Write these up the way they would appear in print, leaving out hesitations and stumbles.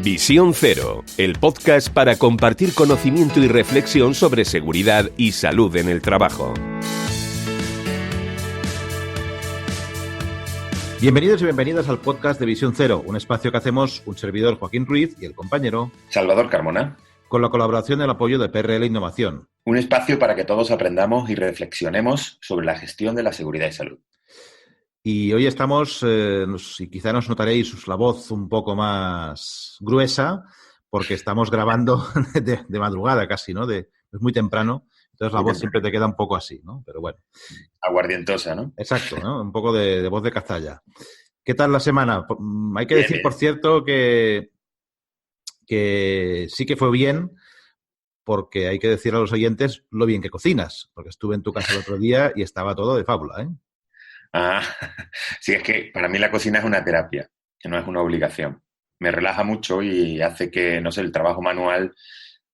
Visión Cero, el podcast para compartir conocimiento y reflexión sobre seguridad y salud en el trabajo. Bienvenidos y bienvenidas al podcast de Visión Cero, un espacio que hacemos un servidor, Joaquín Ruiz, y el compañero Salvador Carmona, con la colaboración y el apoyo de PRL Innovación. Un espacio para que todos aprendamos y reflexionemos sobre la gestión de la seguridad y salud. Y hoy estamos, y quizá nos notaréis la voz un poco más gruesa, porque estamos grabando de madrugada casi, ¿no? Es muy temprano, entonces la voz siempre te queda un poco así, ¿no? Pero bueno. Aguardientosa, ¿no? Exacto, ¿no? Un poco de voz de cazalla. ¿Qué tal la semana? Hay que decir, Bien. Por cierto, que sí que fue bien, porque hay que decir a los oyentes lo bien que cocinas, porque estuve en tu casa el otro día y estaba todo de fábula, ¿eh? Ah, sí, es que para mí la cocina es una terapia, que no es una obligación. Me relaja mucho y hace que, no sé, el trabajo manual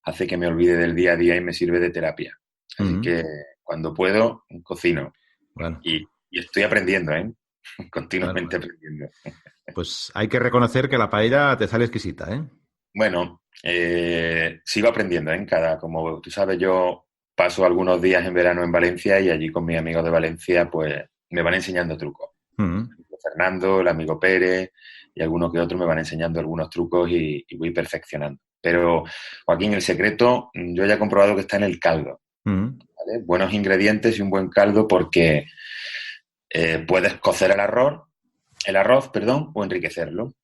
hace que me olvide del día a día y me sirve de terapia. Así que cuando puedo, cocino. Bueno. Y estoy aprendiendo, ¿eh? Continuamente aprendiendo. Pues hay que reconocer que la paella te sale exquisita, ¿eh? Bueno, sigo aprendiendo, ¿eh? Como tú sabes, yo paso algunos días en verano en Valencia y allí con mis amigos de Valencia, pues me van enseñando trucos. Fernando, el amigo Pérez y alguno que otro me van enseñando algunos trucos y voy perfeccionando. Pero, Joaquín, el secreto, yo ya he comprobado que está en el caldo. ¿Vale? Buenos ingredientes y un buen caldo porque puedes cocer el arroz, o enriquecerlo.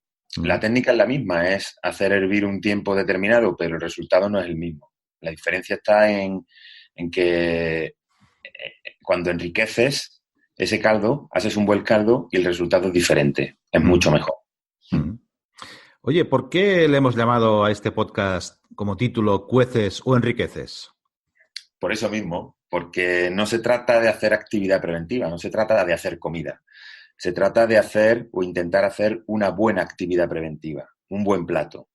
La técnica es la misma, es hacer hervir un tiempo determinado, pero el resultado no es el mismo. La diferencia está en que cuando enriqueces ese caldo, haces un buen caldo y el resultado es diferente, es mucho mejor. Oye, ¿por qué le hemos llamado a este podcast como título ¿Cueces o enriqueces? Por eso mismo, porque no se trata de hacer actividad preventiva, no se trata de hacer comida. Se trata de hacer o intentar hacer una buena actividad preventiva, un buen plato.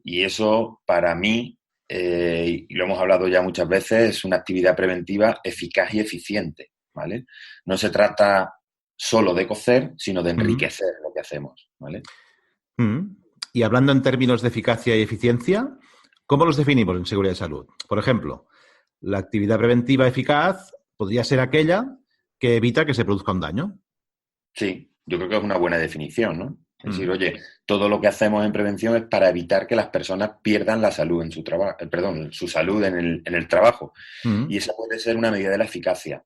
Y eso, para mí, y lo hemos hablado ya muchas veces, es una actividad preventiva eficaz y eficiente, ¿vale? No se trata solo de cocer, sino de enriquecer lo que hacemos, ¿vale? Y hablando en términos de eficacia y eficiencia, ¿cómo los definimos en seguridad y salud? Por ejemplo, la actividad preventiva eficaz podría ser aquella que evita que se produzca un daño. Sí, yo creo que es una buena definición, ¿no? Es decir, oye, todo lo que hacemos en prevención es para evitar que las personas pierdan la salud en su trabajo, su salud en el trabajo. Y esa puede ser una medida de la eficacia,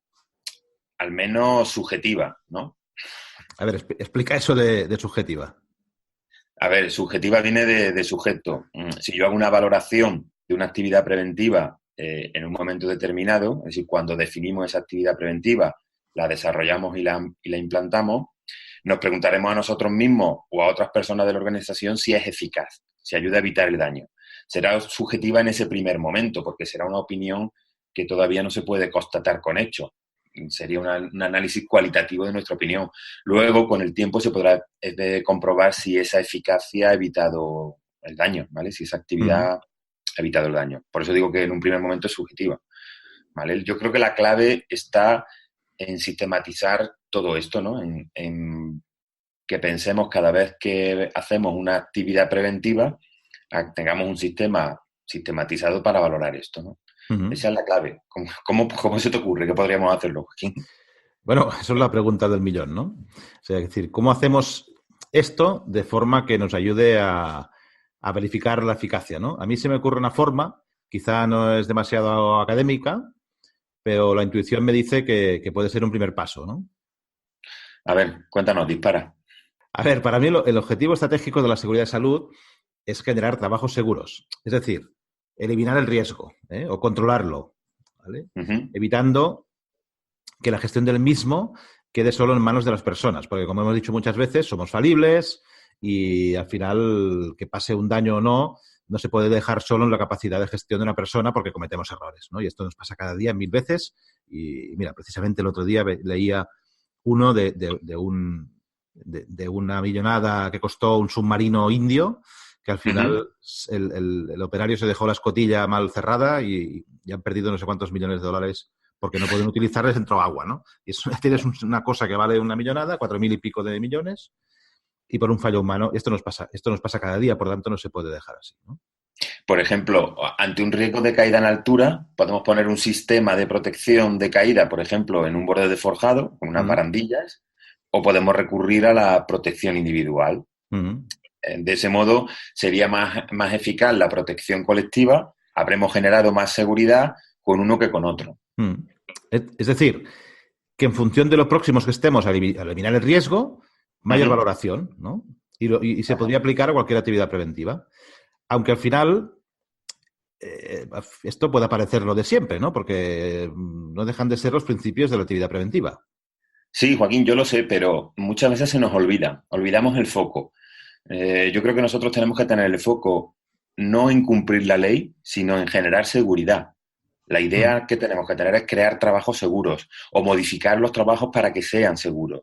al menos subjetiva, ¿no? A ver, explica eso de subjetiva. A ver, subjetiva viene de sujeto. Si yo hago una valoración de una actividad preventiva en un momento determinado, es decir, cuando definimos esa actividad preventiva, la desarrollamos y la implantamos, nos preguntaremos a nosotros mismos o a otras personas de la organización si es eficaz, si ayuda a evitar el daño. Será subjetiva en ese primer momento, porque será una opinión que todavía no se puede constatar con hechos. Sería un análisis cualitativo de nuestra opinión. Luego, con el tiempo, se podrá comprobar si esa eficacia ha evitado el daño, ¿vale? Si esa actividad ha evitado el daño. Por eso digo que en un primer momento es subjetiva, ¿vale? Yo creo que la clave está en sistematizar todo esto, ¿no? En que pensemos cada vez que hacemos una actividad preventiva, tengamos un sistema sistematizado para valorar esto, ¿no? Esa es la clave. ¿Cómo se te ocurre que podríamos hacerlo, Joaquín? Bueno, eso es la pregunta del millón, ¿no? O sea, es decir, ¿cómo hacemos esto de forma que nos ayude a verificar la eficacia, ¿no? A mí se me ocurre una forma, quizá no es demasiado académica, pero la intuición me dice que puede ser un primer paso, ¿no? A ver, cuéntanos, dispara. A ver, para mí el objetivo estratégico de la seguridad de salud es generar trabajos seguros. Es decir, eliminar el riesgo, o controlarlo, ¿vale? Evitando que la gestión del mismo quede solo en manos de las personas. Porque, como hemos dicho muchas veces, somos falibles y al final, que pase un daño o no, no se puede dejar solo en la capacidad de gestión de una persona porque cometemos errores, ¿no? Y esto nos pasa cada día 1000 veces. Y mira, precisamente el otro día leía uno de una millonada que costó un submarino indio, que al final el operario se dejó la escotilla mal cerrada y han perdido no sé cuántos millones de dólares porque no pueden utilizarles dentro agua, ¿no? Y eso tienes una cosa que vale una millonada, 4.000 y pico de millones, y por un fallo humano. Esto nos pasa cada día, por lo tanto no se puede dejar así, ¿no? Por ejemplo, ante un riesgo de caída en altura, podemos poner un sistema de protección de caída, por ejemplo, en un borde de forjado, con unas barandillas, o podemos recurrir a la protección individual. De ese modo, sería más eficaz la protección colectiva, habremos generado más seguridad con uno que con otro. Es decir, que en función de lo próximos que estemos a eliminar el riesgo, mayor valoración, ¿no? Y se podría aplicar a cualquier actividad preventiva. Aunque al final esto pueda parecer lo de siempre, ¿no? Porque no dejan de ser los principios de la actividad preventiva. Sí, Joaquín, yo lo sé, pero muchas veces se nos olvidamos el foco. Yo creo que nosotros tenemos que tener el foco no en cumplir la ley, sino en generar seguridad. La idea que tenemos que tener es crear trabajos seguros o modificar los trabajos para que sean seguros.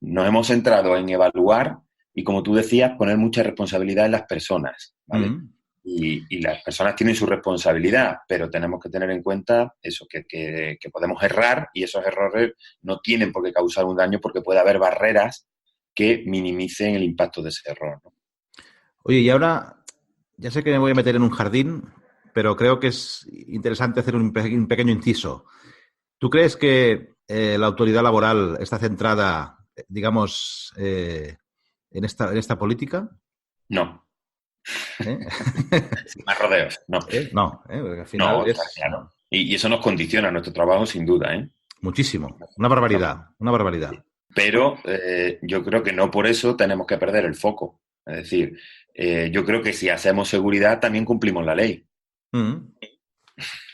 Nos hemos centrado en evaluar y, como tú decías, poner mucha responsabilidad en las personas, ¿vale? Y las personas tienen su responsabilidad, pero tenemos que tener en cuenta eso, que podemos errar y esos errores no tienen por qué causar un daño porque puede haber barreras que minimicen el impacto de ese error, ¿no? Oye, y ahora, ya sé que me voy a meter en un jardín, pero creo que es interesante hacer un pequeño inciso. ¿Tú crees que la autoridad laboral está centrada, digamos, en esta política? No. Sin más rodeos, no. No, porque al final no, está claro. Y eso nos condiciona nuestro trabajo, sin duda, ¿eh? Muchísimo. Una barbaridad, una barbaridad. Pero yo creo que no por eso tenemos que perder el foco. Es decir, yo creo que si hacemos seguridad también cumplimos la ley.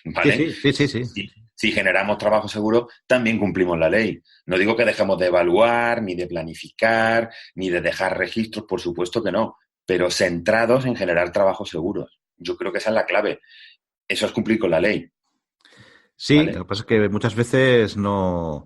¿Vale? Sí. Si generamos trabajo seguro, también cumplimos la ley. No digo que dejemos de evaluar, ni de planificar, ni de dejar registros, por supuesto que no, pero centrados en generar trabajos seguros. Yo creo que esa es la clave. Eso es cumplir con la ley. Sí, ¿vale? Lo que pasa es que muchas veces no...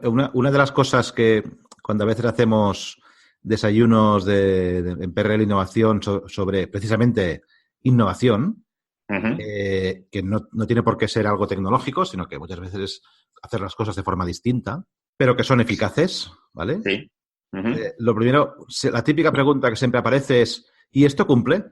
Una de las cosas que cuando a veces hacemos desayunos en PRL Innovación sobre precisamente innovación, que no tiene por qué ser algo tecnológico, sino que muchas veces es hacer las cosas de forma distinta, pero que son eficaces, ¿vale? Sí. Lo primero, la típica pregunta que siempre aparece es ¿y esto cumple?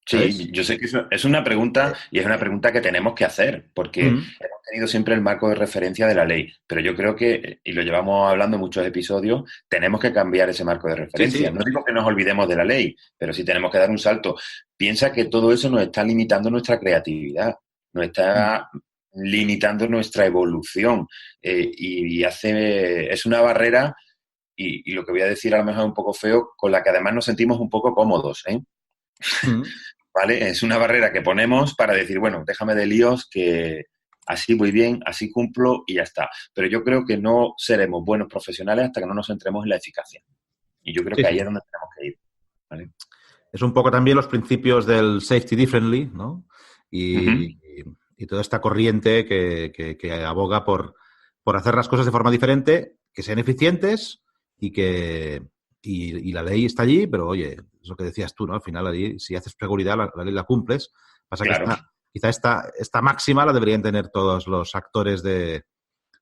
¿Sabes? Sí, yo sé que es una pregunta y es una pregunta que tenemos que hacer porque hemos tenido siempre el marco de referencia de la ley, pero yo creo que, y lo llevamos hablando en muchos episodios, tenemos que cambiar ese marco de referencia. Sí. No digo que nos olvidemos de la ley, pero sí tenemos que dar un salto. Piensa que todo eso nos está limitando nuestra creatividad, nos está limitando nuestra evolución es una barrera y lo que voy a decir a lo mejor es un poco feo, con la que además nos sentimos un poco cómodos, ¿eh? ¿Vale? Es una barrera que ponemos para decir, bueno, déjame de líos, que así voy bien, así cumplo y ya está. Pero yo creo que no seremos buenos profesionales hasta que no nos centremos en la eficacia. Y yo creo que ahí es donde tenemos que ir. ¿Vale? Es un poco también los principios del safety differently, ¿no? Y toda esta corriente que aboga por hacer las cosas de forma diferente, que sean eficientes y la ley está allí, pero oye, es lo que decías tú, ¿no? Al final, si haces seguridad, la ley la cumples. Pasa claro. que quizá esta máxima la deberían tener todos los actores de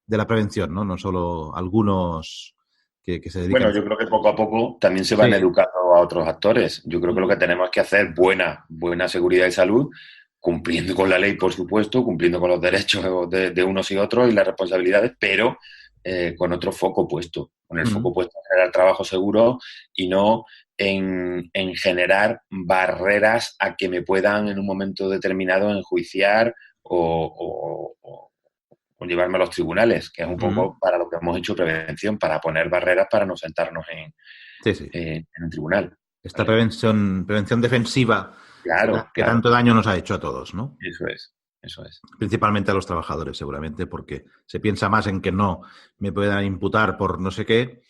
la prevención, ¿no? No solo algunos que se dedican... Bueno, yo creo que poco a poco también se van educando a otros actores. Yo creo que lo que tenemos que hacer es buena seguridad y salud, cumpliendo con la ley, por supuesto, cumpliendo con los derechos de unos y otros y las responsabilidades, pero con otro foco puesto, con el foco puesto en generar trabajo seguro y no en generar barreras a que me puedan en un momento determinado enjuiciar o llevarme a los tribunales, que es un poco para lo que hemos hecho prevención, para poner barreras para no sentarnos en un tribunal. Esta prevención defensiva, claro, que tanto daño nos ha hecho a todos, ¿no? Eso es. Principalmente a los trabajadores, seguramente, porque se piensa más en que no me puedan imputar por no sé qué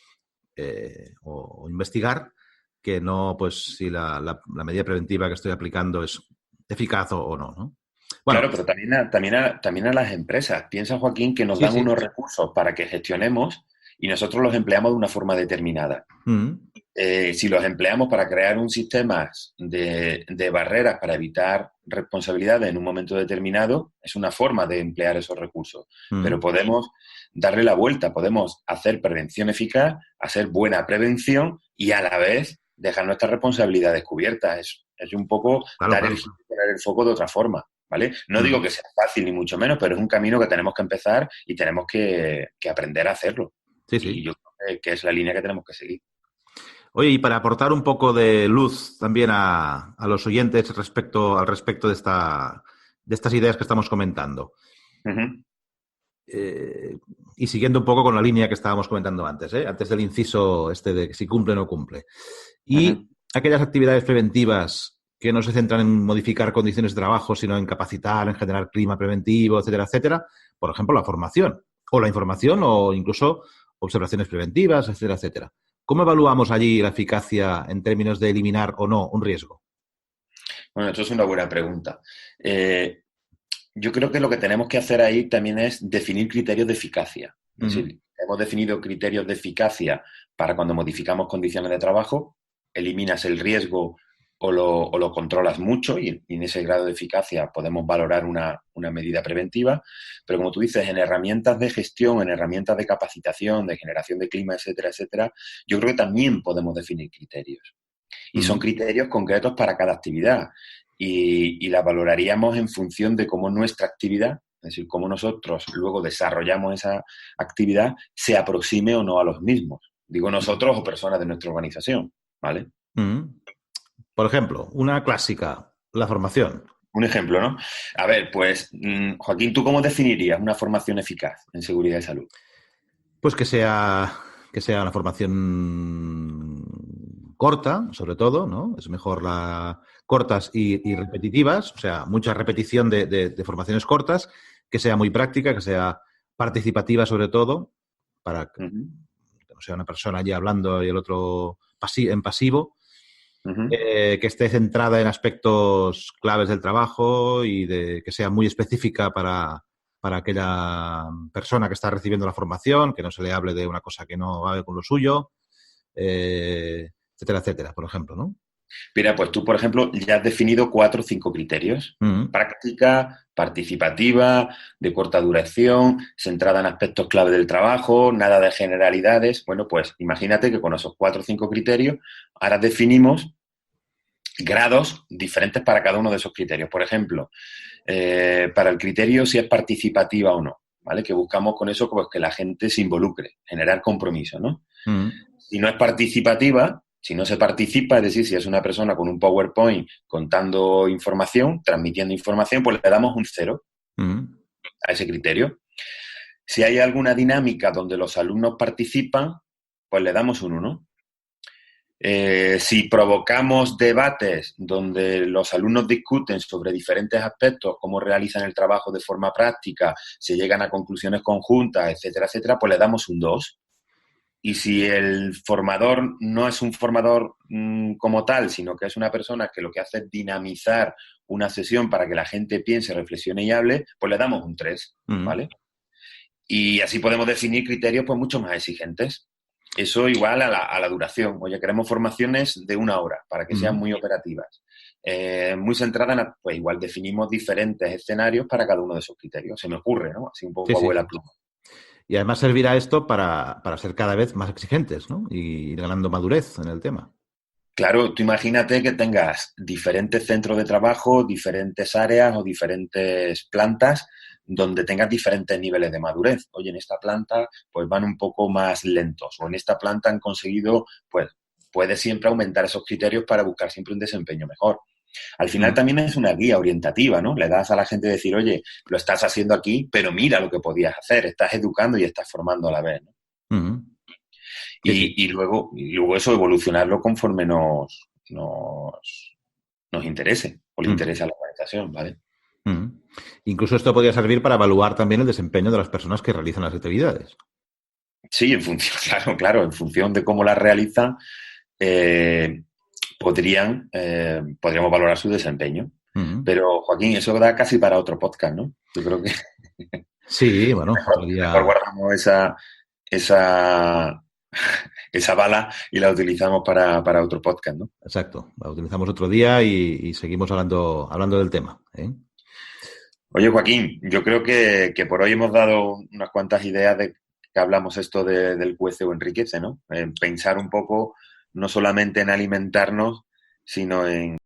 o investigar, que no, pues, si la medida preventiva que estoy aplicando es eficaz o no, ¿no? Bueno, claro, pero también a las empresas. Piensa, Joaquín, que nos dan unos recursos para que gestionemos y nosotros los empleamos de una forma determinada. Si los empleamos para crear un sistema de barreras para evitar responsabilidades en un momento determinado, es una forma de emplear esos recursos. Pero podemos darle la vuelta, podemos hacer prevención eficaz, hacer buena prevención y a la vez dejar nuestras responsabilidades cubiertas. Es un poco poner el foco de otra forma, ¿vale? No digo que sea fácil ni mucho menos, pero es un camino que tenemos que empezar y tenemos que aprender a hacerlo. Sí. Y yo creo que es la línea que tenemos que seguir. Oye, y para aportar un poco de luz también a los oyentes al respecto de estas ideas que estamos comentando. Uh-huh. Y siguiendo un poco con la línea que estábamos comentando antes, antes del inciso de si cumple o no cumple. Y aquellas actividades preventivas que no se centran en modificar condiciones de trabajo, sino en capacitar, en generar clima preventivo, etcétera, etcétera. Por ejemplo, la formación, o la información, o incluso observaciones preventivas, etcétera, etcétera. ¿Cómo evaluamos allí la eficacia en términos de eliminar o no un riesgo? Bueno, esto es una buena pregunta. Yo creo que lo que tenemos que hacer ahí también es definir criterios de eficacia. Es decir, hemos definido criterios de eficacia para cuando modificamos condiciones de trabajo, eliminas el riesgo o lo controlas mucho y en ese grado de eficacia podemos valorar una medida preventiva. Pero como tú dices, en herramientas de gestión, en herramientas de capacitación, de generación de clima, etcétera, etcétera, yo creo que también podemos definir criterios. Y son criterios concretos para cada actividad. Y la valoraríamos en función de cómo nuestra actividad, es decir, cómo nosotros luego desarrollamos esa actividad, se aproxime o no a los mismos. Digo nosotros o personas de nuestra organización, ¿vale? Por ejemplo, una clásica, la formación. Un ejemplo, ¿no? A ver, pues, Joaquín, ¿tú cómo definirías una formación eficaz en seguridad y salud? Pues que sea una formación corta, sobre todo, ¿no? Es mejor cortas y repetitivas, o sea, mucha repetición de formaciones cortas, que sea muy práctica, que sea participativa sobre todo, para que no sea una persona allí hablando y el otro en pasivo, que esté centrada en aspectos claves del trabajo y que sea muy específica para aquella persona que está recibiendo la formación, que no se le hable de una cosa que no va con lo suyo, etcétera, etcétera, por ejemplo, ¿no? Mira, pues tú, por ejemplo, ya has definido 4 o 5 criterios. Práctica, participativa, de corta duración, centrada en aspectos clave del trabajo, nada de generalidades. Bueno, pues imagínate que con esos 4 o 5 criterios ahora definimos grados diferentes para cada uno de esos criterios. Por ejemplo, para el criterio si es participativa o no, ¿vale? Que buscamos con eso pues, que la gente se involucre, generar compromiso, ¿no? Si no es participativa, si no se participa, es decir, si es una persona con un PowerPoint contando información, transmitiendo información, pues le damos un 0 a ese criterio. Si hay alguna dinámica donde los alumnos participan, pues le damos un 1. Si provocamos debates donde los alumnos discuten sobre diferentes aspectos, cómo realizan el trabajo de forma práctica, se llegan a conclusiones conjuntas, etcétera, etcétera, pues le damos un 2. Y si el formador no es un formador como tal, sino que es una persona que lo que hace es dinamizar una sesión para que la gente piense, reflexione y hable, pues le damos un 3, ¿vale? Y así podemos definir criterios pues mucho más exigentes. Eso igual a la duración. Oye, queremos formaciones de 1 hora para que sean muy operativas. Muy centradas en, pues igual definimos diferentes escenarios para cada uno de esos criterios. Se me ocurre, ¿no? Así un poco abuela pluma. Y además servirá esto para ser cada vez más exigentes, ¿no? Y ir ganando madurez en el tema. Claro, tú imagínate que tengas diferentes centros de trabajo, diferentes áreas o diferentes plantas donde tengas diferentes niveles de madurez. Oye, en esta planta pues van un poco más lentos o en esta planta han conseguido, pues puedes siempre aumentar esos criterios para buscar siempre un desempeño mejor. Al final también es una guía orientativa, ¿no? Le das a la gente decir, oye, lo estás haciendo aquí, pero mira lo que podías hacer, estás educando y estás formando a la vez, ¿no? Y luego eso evolucionarlo conforme nos interese o le interese a la organización, ¿vale? Incluso esto podría servir para evaluar también el desempeño de las personas que realizan las actividades. Sí, en función, claro, en función de cómo las realizan, podríamos valorar su desempeño. Pero, Joaquín, eso da casi para otro podcast, ¿no? Yo creo que... Sí, bueno. Mejor guardamos esa bala y la utilizamos para otro podcast, ¿no? Exacto. La utilizamos otro día y seguimos hablando del tema, ¿eh? Oye, Joaquín, yo creo que por hoy hemos dado unas cuantas ideas de que hablamos esto del QC o enriquece, ¿no? Pensar un poco no solamente en alimentarnos, sino en